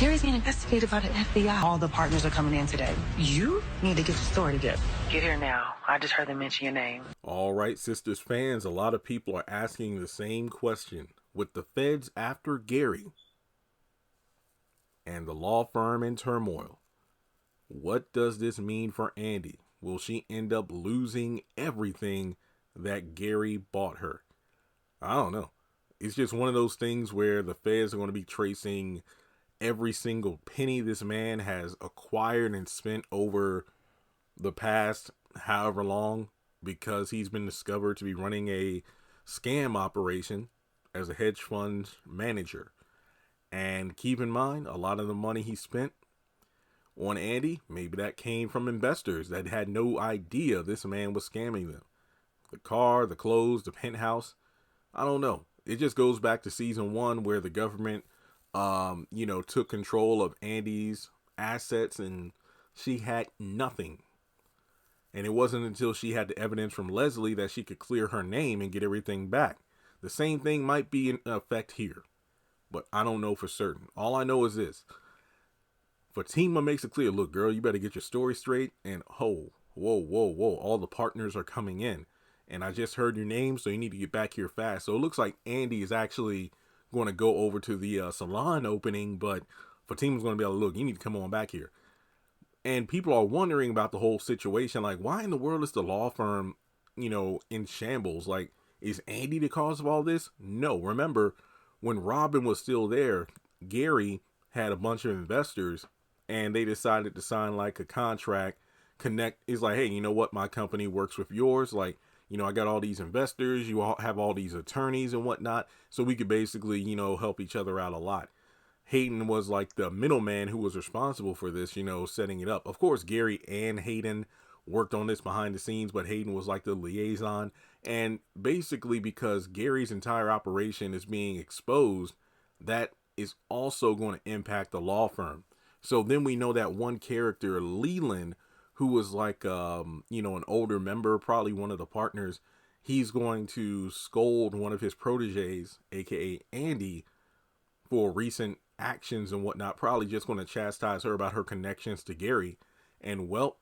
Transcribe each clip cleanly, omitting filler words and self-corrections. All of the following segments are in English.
Gary's being investigated by the FBI. All the partners are coming in today. You need to get your story together. Get here now. I just heard them mention your name. All right, Sistas fans, a lot of people are asking the same question. With the feds after Gary and the law firm in turmoil, what does this mean for Andi? Will she end up losing everything that Gary bought her? I don't know. It's just one of those things where the feds are going to be tracing every single penny this man has acquired and spent over the past however long, because he's been discovered to be running a scam operation as a hedge fund manager. And keep in mind, a lot of the money he spent on Andi, maybe that came from investors that had no idea this man was scamming them. The car, the clothes, the penthouse, I don't know. It just goes back to season 1 where the government, took control of Andi's assets and she had nothing. And it wasn't until she had the evidence from Leslie that she could clear her name and get everything back. The same thing might be in effect here, but I don't know for certain. All I know is this. Zatima makes it clear, look, girl, you better get your story straight. And whoa, all the partners are coming in. And I just heard your name, so you need to get back here fast. So it looks like Andi is actually going to go over to the salon opening, but Fatima's going to be able to, look, you need to come on back here. And people are wondering about the whole situation. Like, why in the world is the law firm, in shambles? Like, is Andi the cause of all this? No. Remember, when Robin was still there, Gary had a bunch of investors and they decided to sign like a contract. Is like, hey, you know what? My company works with yours. Like, I got all these investors. You all have all these attorneys and whatnot. So we could basically, help each other out a lot. Hayden was like the middleman who was responsible for this, setting it up. Of course, Gary and Hayden worked on this behind the scenes, but Hayden was like the liaison. And basically because Gary's entire operation is being exposed, that is also going to impact the law firm. So then we know that one character, Leland, who was like, an older member, probably one of the partners, he's going to scold one of his proteges, aka Andi, for recent actions and whatnot, probably just going to chastise her about her connections to Gary. And well,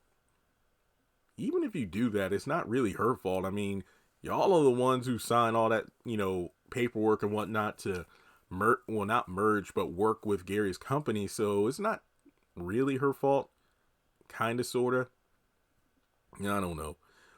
even if you do that, it's not really her fault. I mean, y'all are the ones who sign all that, paperwork and whatnot to not merge, but work with Gary's company. So it's not really her fault. Kind of, sort of. I don't know.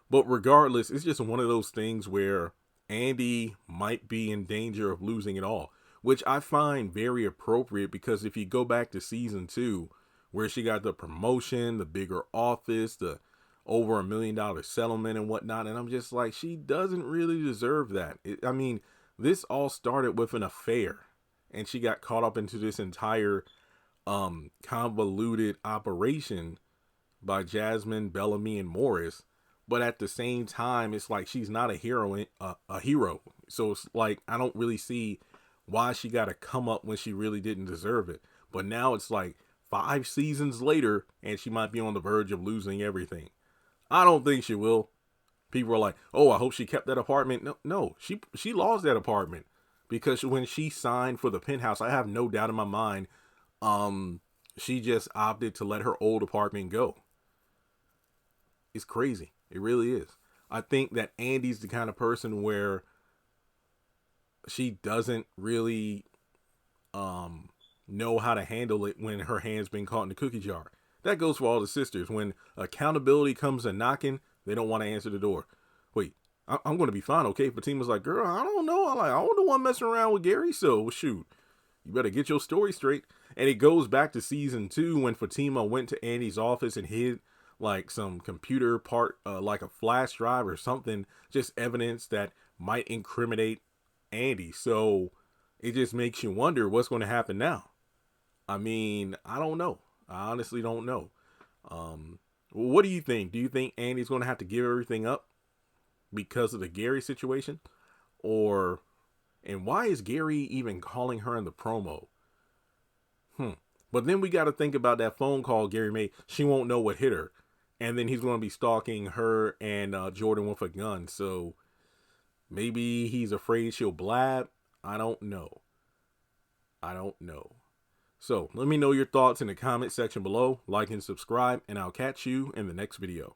But regardless, it's just one of those things where Andi might be in danger of losing it all, which I find very appropriate, because if you go back to season 2, where she got the promotion, the bigger office, the over $1 million settlement and whatnot, and I'm just like, she doesn't really deserve that. This all started with an affair, and she got caught up into this entire convoluted operation by Jasmine, Bellamy, and Morris. But at the same time, it's like she's not a hero. So it's like, I don't really see why she got to come up when she really didn't deserve it. But now it's like 5 seasons later, and she might be on the verge of losing everything. I don't think she will. People are like, oh, I hope she kept that apartment. No, she lost that apartment, because when she signed for the penthouse, I have no doubt in my mind, she just opted to let her old apartment go. It's crazy. It really is. I think that Andi's the kind of person where she doesn't really know how to handle it when her hand's been caught in the cookie jar. That goes for all the sisters. When accountability comes a knocking, they don't want to answer the door. Wait, I'm going to be fine, okay? Fatima's like, girl, I don't know. I was the one messing around with Gary, so shoot. You better get your story straight. And it goes back to season 2 when Zatima went to Andi's office and hid like some computer part, like a flash drive or something, just evidence that might incriminate Andi. So it just makes you wonder what's going to happen now. I don't know. I honestly don't know. What do you think? Do you think Andi's going to have to give everything up because of the Gary situation? And why is Gary even calling her in the promo? But then we got to think about that phone call Gary made. She won't know what hit her. And then he's going to be stalking her and Jordan with a gun. So maybe he's afraid she'll blab. I don't know. So let me know your thoughts in the comment section below, like and subscribe, and I'll catch you in the next video.